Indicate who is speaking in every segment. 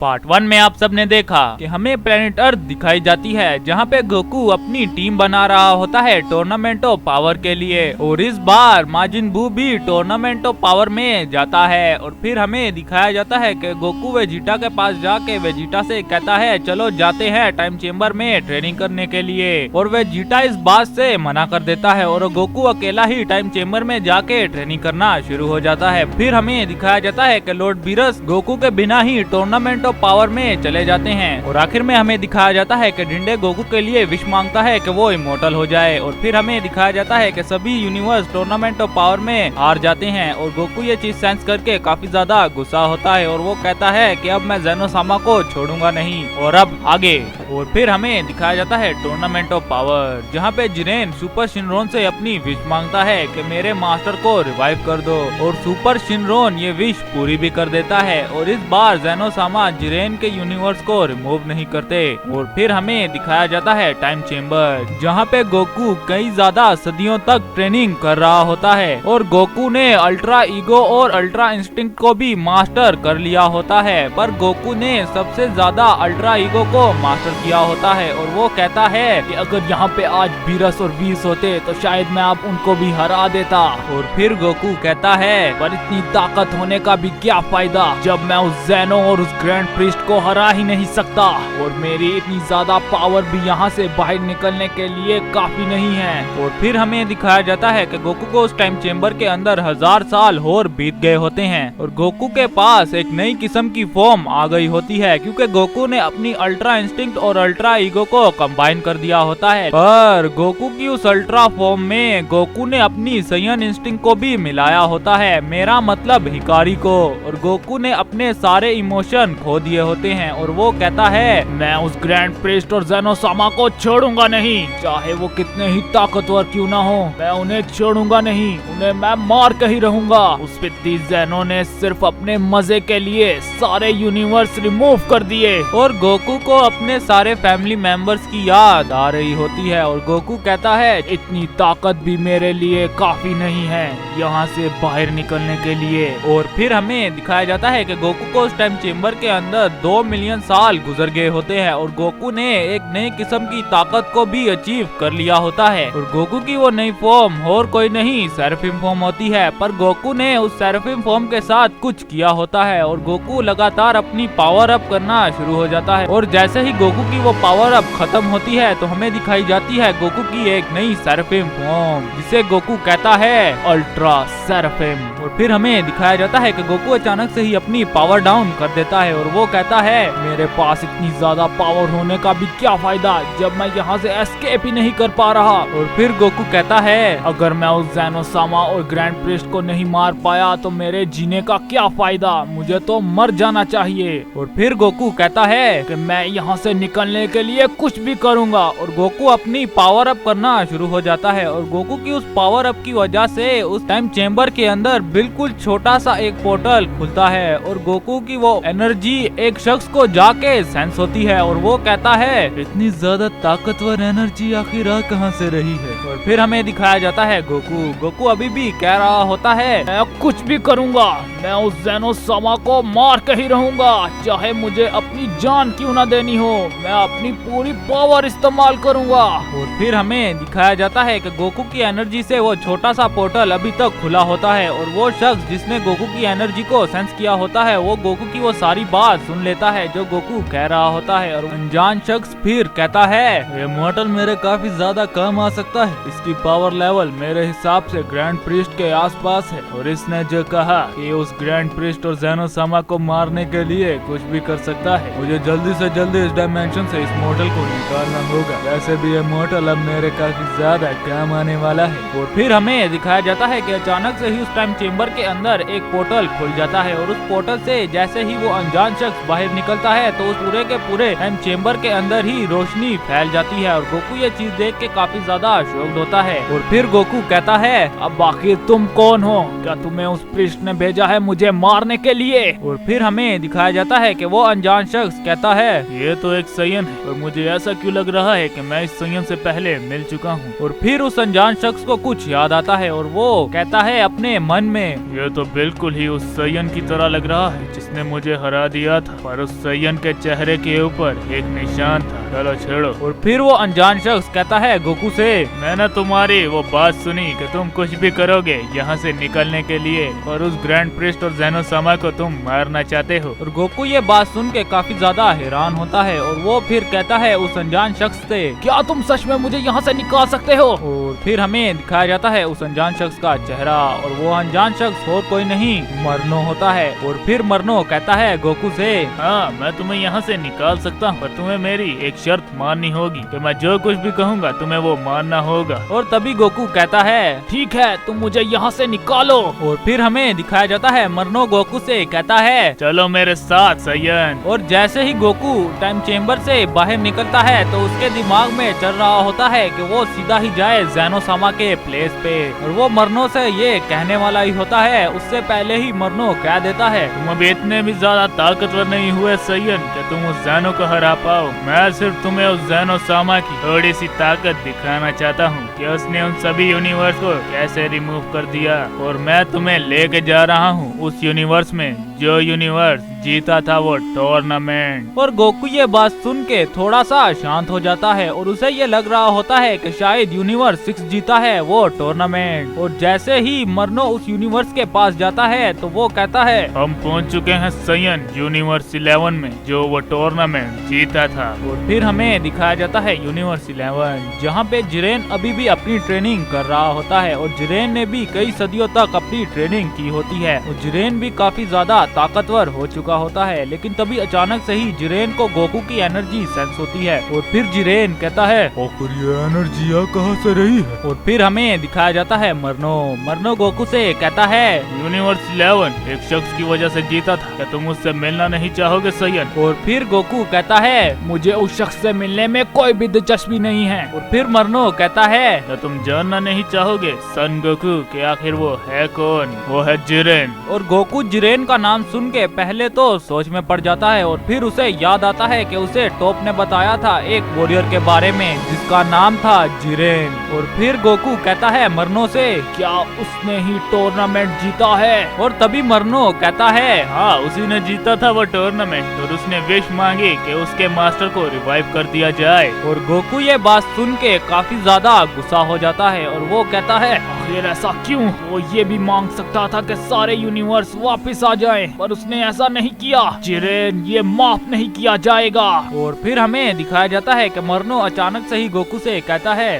Speaker 1: Part 1 में आप सबने देखा कि हमें प्लेनेट अर्थ दिखाई जाती है जहाँ पे गोकू अपनी टीम बना रहा होता है टूर्नामेंट ऑफ पावर के लिए। और इस बार माजिन बू भी टूर्नामेंट ऑफ पावर में जाता है और फिर हमें दिखाया जाता है कि गोकू वेजिटा के पास जाके वेजिटा से कहता है चलो जाते हैं टाइम चेम्बर में ट्रेनिंग करने के लिए। और वेजिटा इस बात से मना कर देता है और गोकू अकेला ही टाइम चेम्बर में जाके ट्रेनिंग करना शुरू हो जाता है। फिर हमें दिखाया जाता है कि लॉर्ड बीरस गोकू के बिना ही टूर्नामेंट पावर में चले जाते हैं। और आखिर में हमें दिखाया जाता है कि डिंडे गोकू के लिए विश मांगता है कि वो इमोर्टल हो जाए। और फिर हमें दिखाया जाता है कि सभी यूनिवर्स टूर्नामेंट ऑफ पावर में हार जाते हैं और गोकू ये चीज सेंस करके काफी ज्यादा गुस्सा होता है और वो कहता है कि अब मैं जेनोसामा को छोड़ूंगा नहीं और अब आगे। और फिर हमें दिखाया जाता है टूर्नामेंट ऑफ पावर जहाँ पे जिरेन सुपर शिनरोन से अपनी विश मांगता है कि मेरे मास्टर को रिवाइव कर दो। और सुपर शिनरोन ये विश पूरी भी कर देता है और इस बार जेनोसामा जिरेन के यूनिवर्स को रिमूव नहीं करते। और फिर हमें दिखाया जाता है टाइम चेम्बर जहाँ पे गोकू कई ज्यादा सदियों तक ट्रेनिंग कर रहा होता है और गोकू ने अल्ट्रा ईगो और अल्ट्रा इंस्टिंक्ट को भी मास्टर कर लिया होता है। पर गोकू ने सबसे ज्यादा अल्ट्रा ईगो को मास्टर किया होता है और वो कहता है कि अगर यहाँ पे आज बीरस और वीस होते तो शायद मैं आप उनको भी हरा देता। और फिर गोकू कहता है पर इतनी ताकत होने का भी क्या फायदा जब मैं उस जेनो और उस ग्रैंड प्रिस्ट को हरा ही नहीं सकता और मेरी इतनी ज्यादा पावर भी यहाँ से बाहर निकलने के लिए काफी नहीं है। और फिर हमें दिखाया जाता है कि गोकू को उस टाइम चेम्बर के अंदर 1000 साल और बीत गए होते हैं और गोकू के पास एक नई किस्म की फॉर्म आ गई होती है क्योंकि गोकू ने अपनी अल्ट्रा इंस्टिंक्ट और अल्ट्रा ईगो को कंबाइन कर दिया होता है। पर गोकू की उस अल्ट्रा फॉर्म में गोकू ने अपनी सयन इंस्टिंक्ट को भी मिलाया होता है, मेरा मतलब हिकारी को। और गोकू ने अपने सारे इमोशन खो दिए होते हैं और वो कहता है मैं उस ग्रैंड प्रिस्ट और जेनोसामा को छोड़ूंगा नहीं, चाहे वो कितने ही ताकतवर क्यों ना हो, मैं उन्हें छोड़ूंगा नहीं, उन्हें मैं मार के ही रहूंगा। उस पिद्दी जेनो ने सिर्फ अपने मजे के लिए सारे यूनिवर्स रिमूव कर दिए। और गोकू को अपने सारे फैमिली मेंबर्स की याद आ रही होती है और गोकू कहता है इतनी ताकत भी मेरे लिए काफी नहीं है यहाँ से बाहर निकलने के लिए। और फिर हमें दिखाया जाता है कि गोकू को उस टाइम चेम्बर के अंदर 2 मिलियन साल गुजर गए होते हैं और गोकू ने एक नई किस्म की ताकत को भी अचीव कर लिया होता है। और गोकू की वो नई फॉर्म और कोई नहीं सेराफिम फॉर्म होती है। पर गोकू ने उस सेराफिम फॉर्म के साथ कुछ किया होता है और गोकू लगातार अपनी पावर अप करना शुरू हो जाता है। और जैसे ही गोकू की वो पावर अप खत्म होती है तो हमें दिखाई जाती है गोकू की एक नई सेराफिम फॉर्म जिसे गोकू कहता है अल्ट्रा सेराफिम। और फिर हमें दिखाया जाता है कि गोकू अचानक से ही अपनी पावर डाउन कर देता है और वो कहता है मेरे पास इतनी ज्यादा पावर होने का भी क्या फायदा जब मैं यहाँ से एस्केप ही नहीं कर पा रहा। और फिर गोकू कहता है अगर मैं उस जेनोसामा और ग्रैंड प्रिस्ट को नहीं मार पाया तो मेरे जीने का क्या फायदा, मुझे तो मर जाना चाहिए। और फिर गोकू कहता है कि मैं यहाँ से निकलने के लिए कुछ भी करूँगा। और गोकू अपनी पावर अप करना शुरू हो जाता है और गोकू की उस पावर अप की वजह से उस टाइम चेम्बर के अंदर बिल्कुल छोटा सा एक पोर्टल खुलता है और गोकू की वो एनर्जी एक शख्स को जाके सेंस होती है और वो कहता है इतनी ज्यादा ताकतवर एनर्जी आखिर आ कहाँ से रही है। और फिर हमें दिखाया जाता है गोकू अभी भी कह रहा होता है मैं कुछ भी करूँगा, मैं उस जेनोसामा को मार के ही रहूंगा, चाहे मुझे अपनी जान क्यों ना देनी हो, मैं अपनी पूरी पावर इस्तेमाल करूंगा। और फिर हमें दिखाया जाता है कि गोकू की एनर्जी से वो छोटा सा पोर्टल अभी तक खुला होता है और वो शख्स जिसने गोकू की एनर्जी को सेंस किया होता है वो गोकू की वो सारी बात सुन लेता है जो गोकू कह रहा होता है। और अनजान शख्स फिर कहता है ये मॉडल मेरे काफी ज्यादा काम आ सकता है, इसकी पावर लेवल मेरे हिसाब से ग्रैंड प्रिस्ट के आसपास है। और इसने जो कहा कि उस ग्रैंड प्रिस्ट और जेनोसामा को मारने के लिए कुछ भी कर सकता है, मुझे जल्दी से जल्दी इस डायमेंशन से इस मॉडल को निकालना होगा, वैसे भी ये मॉडल अब मेरे काफी ज्यादा काम आने वाला है। और फिर हमें दिखाया जाता है कि अचानक से ही उस टाइम चेम्बर के अंदर एक पोर्टल खुल जाता है और उस पोर्टल से जैसे ही वो अनजान शख्स बाहर निकलता है तो उस पूरे के पूरे टाइम चेम्बर के अंदर ही रोशनी फैल जाती है और गोकू ये चीज देख के काफी ज्यादा शॉक्ड होता है। और फिर गोकू कहता है अब आखिर तुम कौन हो, क्या तुम्हें उस प्रिस्ट ने भेजा है मुझे मारने के लिए। और फिर हमें दिखाया जाता है कि वो अनजान शख्स कहता है ये तो एक सयन है और मुझे ऐसा क्यों लग रहा है कि मैं इस सयन से पहले मिल चुका हूँ। और फिर उस अनजान शख्स को कुछ याद आता है और वो कहता है अपने मन में।
Speaker 2: ये तो बिल्कुल ही उस सैयन की तरह लग रहा है जिसने मुझे हरा दिया था, पर उस सैयन के चेहरे के ऊपर एक निशान था। चलो छेड़ो।
Speaker 1: और फिर वो अनजान शख्स कहता है गोकू से,
Speaker 2: मैंने तुम्हारी वो बात सुनी कि तुम कुछ भी करोगे यहाँ से निकलने के लिए, और उस ग्रैंड प्रिस्ट और ज़ेनो सामा को तुम मारना चाहते हो।
Speaker 1: और गोकू ये बात सुन के काफी ज्यादा हैरान होता है और वो फिर कहता है उस अनजान शख्स से, क्या तुम सच में मुझे यहाँ से निकाल सकते हो? और फिर हमें दिखाया जाता है उस अनजान शख्स का चेहरा, और वो अनजान शख्स और कोई नहीं मरनो होता है। और फिर मरनो कहता है गोकू से,
Speaker 2: हाँ मैं तुम्हें यहाँ से निकाल सकता हूँ, पर तुम्हें मेरी एक शर्त माननी होगी कि मैं जो कुछ भी कहूँगा तुम्हें वो मानना होगा।
Speaker 1: और तभी गोकू कहता है, ठीक है तुम मुझे यहाँ से निकालो। और फिर हमें दिखाया जाता है मरनो गोकू से कहता है,
Speaker 2: चलो मेरे साथ सैयन।
Speaker 1: और जैसे ही गोकू टाइम चेम्बर से बाहर निकलता है तो उसके दिमाग में चल रहा होता है कि वो सीधा ही जाए ज़ेनो सामा के प्लेस पे, और वो मरनो से ये कहने वाला ही होता है। उससे पहले ही मरनो कह देता है,
Speaker 2: तुम अभी इतने भी ज्यादा ताकतवर नहीं हुए सैयन कि तुम उस ज़ेनो को हरा पाओ। मैं सिर्फ तुम्हें उस ज़ेनो सामा की थोड़ी सी ताकत दिखाना चाहता हूँ कि उसने उन सभी यूनिवर्स को कैसे रिमूव कर दिया, और मैं तुम्हें लेके जा रहा हूँ उस यूनिवर्स में जो यूनिवर्स जीता था वो टूर्नामेंट।
Speaker 1: और गोकू ये बात सुन के थोड़ा सा शांत हो जाता है और उसे ये लग रहा होता है कि शायद यूनिवर्स 6 जीता है वो टूर्नामेंट। और जैसे ही मरनो उस यूनिवर्स के पास जाता है तो वो कहता है,
Speaker 2: हम पहुंच चुके हैं सैयन यूनिवर्स 11 में जो वो टूर्नामेंट जीता था।
Speaker 1: और फिर हमें दिखाया जाता है यूनिवर्स 11 जहाँ पे जिरेन अभी भी अपनी ट्रेनिंग कर रहा होता है, और जिरेन ने भी कई सदियों तक अपनी ट्रेनिंग की होती है, और जिरेन भी काफी ज्यादा ताकतवर हो चुका होता है। लेकिन तभी अचानक से ही जिरेन को गोकू की एनर्जी सेंस होती है, और फिर जिरेन कहता है,
Speaker 2: आखिर ये एनर्जी कहाँ से रही है?
Speaker 1: और फिर हमें दिखाया जाता है मरनो गोकू से कहता है,
Speaker 2: यूनिवर्स 11 एक शख्स की वजह से जीता था, क्या तुम उससे मिलना नहीं चाहोगे सैयन?
Speaker 1: और फिर गोकू कहता है, मुझे उस शख्स से मिलने में कोई भी दिलचस्पी नहीं है। और फिर मरनो कहता है,
Speaker 2: क्या तुम जानना नहीं चाहोगे सन गोकू कि आखिर वो है कौन? वो है जिरेन।
Speaker 1: और गोकू जिरेन का नाम सुन के पहले तो सोच में पड़ जाता है, और फिर उसे याद आता है कि उसे टॉप ने बताया था एक वॉरियर के बारे में जिसका नाम था जिरेन। और फिर गोकू कहता है मरनो से, क्या उसने ही टूर्नामेंट जीता है? और तभी मरनो कहता है,
Speaker 2: हाँ उसी ने जीता था वो टूर्नामेंट, और उसने विश मांगी कि उसके मास्टर को रिवाइव कर दिया जाए।
Speaker 1: और गोकू ये बात सुन के काफी ज्यादा गुस्सा हो जाता है, और वो कहता है, आखिर ऐसा क्यों? वो ये भी मांग सकता था कि सारे यूनिवर्स वापस आ जाएं, पर उसने ऐसा नहीं किया। जिरेन ये माफ नहीं किया जाएगा। और फिर हमें दिखाया जाता है कि मरनो अचानक से ही गोकू से कहता है,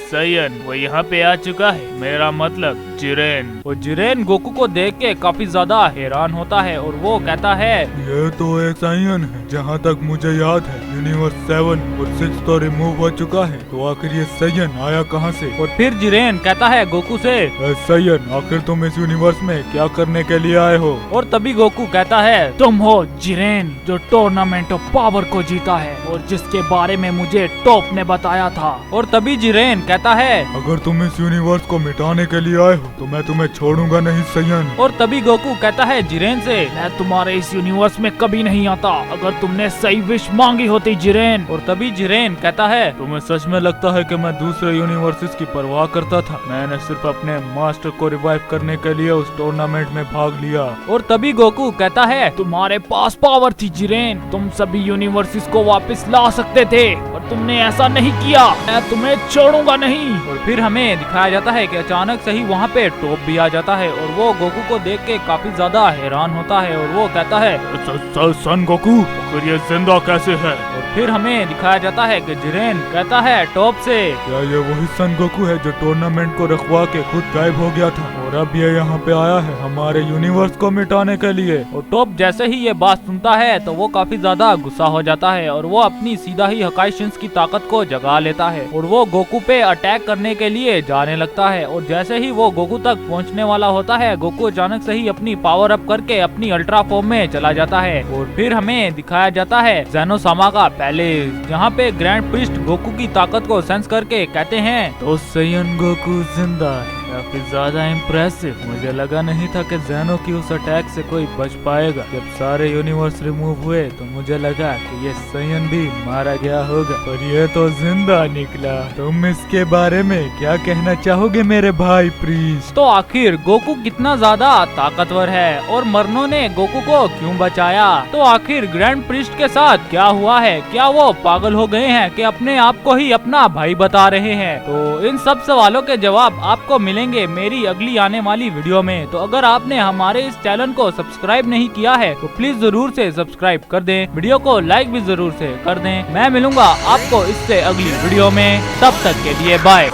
Speaker 2: सैयन वो यहाँ पे आ चुका है, मेरा मतलब जिरेन।
Speaker 1: और जिरेन गोकू को देख के काफी ज्यादा हैरान होता है, और वो कहता है,
Speaker 3: ये तो एक सैयन है, जहाँ तक मुझे याद है यूनिवर्स 7 और 6 तो रिमूव हो चुका है, तो आखिर ये सैयन आया कहाँ से?
Speaker 1: और फिर जिरेन कहता है गोकू से,
Speaker 3: सैयन आखिर तुम इस यूनिवर्स में क्या करने के लिए आए हो?
Speaker 1: और तभी गोकू कहता है, तुम हो जिरेन जो टूर्नामेंट ऑफ पावर को जीता है और जिसके बारे में मुझे टॉप ने बताया था। और तभी जिरेन कहता है,
Speaker 3: अगर तुम इस यूनिवर्स को मिटाने के लिए आए हो तो मैं तुम्हें छोड़ूंगा नहीं सैयन।
Speaker 1: और तभी गोकू कहता है जिरेन से, मैं तुम्हारे इस यूनिवर्स में कभी नहीं आता अगर तुमने सही विश मांगी होती जिरेन। और तभी जिरेन कहता है,
Speaker 3: तुम्हें सच में लगता है कि मैं दूसरे यूनिवर्सेस की परवाह करता था? मैंने सिर्फ अपने मास्टर को रिवाइव करने के लिए उस टूर्नामेंट में भाग लिया।
Speaker 1: और तभी गोकू कहता है, तुम्हारे पास पावर थी जिरेन, तुम सभी यूनिवर्सेस को वापस ला सकते थे और तुमने ऐसा नहीं किया, मैं तुम्हें छोड़ूंगा नहीं। और फिर हमें दिखाया जाता है कि अचानक से ही वहाँ पे टॉप भी आ जाता है, और वो गोकू को देख के काफी ज्यादा हैरान होता है, और वो कहता है,
Speaker 2: सन गोकू फिर ये जिंदा कैसे है?
Speaker 1: और फिर हमें दिखाया जाता है कि जिरेन कहता है टॉप से,
Speaker 3: क्या ये वही सन गोकू है जो टूर्नामेंट को रखवा के खुद गायब हो गया था और अब ये यहाँ पे आया है हमारे यूनिवर्स को मिटाने के लिए?
Speaker 1: और टॉप जैसे ही ये बात सुनता है तो वो काफी ज्यादा गुस्सा हो जाता है, और वो अपनी सीधा ही हकाई शिन्स की ताकत को जगा लेता है, और वो गोकू पे अटैक करने के लिए जाने लगता है। और जैसे ही वो गोकू तक पहुँचने वाला होता है, गोकू अचानक से ही अपनी पावर अप करके अपनी अल्ट्रा फॉर्म में चला जाता है। और फिर हमें दिखाया जाता है ज़ेनो सामा का पैलेस, जहाँ पे ग्रैंड प्रिस्ट गोकू की ताकत को सेंस करके कहते हैं,
Speaker 3: तो सैयन गोकू जिंदा है।
Speaker 1: काफी ज्यादा इम्प्रेसिव। मुझे लगा नहीं था कि ज़ैनो की उस अटैक से कोई बच पाएगा। जब सारे यूनिवर्स रिमूव हुए तो मुझे लगा कि ये सायन भी मारा गया होगा, पर ये तो जिंदा निकला। तुम इसके बारे में क्या कहना चाहोगे मेरे भाई प्रीस्ट? तो आखिर गोकू कितना ज्यादा ताकतवर है और मरनो ने गोकू को क्यों बचाया? तो आखिर ग्रैंड प्रीस्ट के साथ क्या हुआ है? क्या वो पागल हो गए हैं कि अपने आप को ही अपना भाई बता रहे हैं? तो इन सब सवालों के जवाब आपको मिलेंगे मेरी अगली आने वाली वीडियो में। तो अगर आपने हमारे इस चैनल को सब्सक्राइब नहीं किया है तो प्लीज जरूर से सब्सक्राइब कर दें, वीडियो को लाइक भी जरूर से कर दें। मैं मिलूंगा आपको इससे अगली वीडियो में, तब तक के लिए बाय।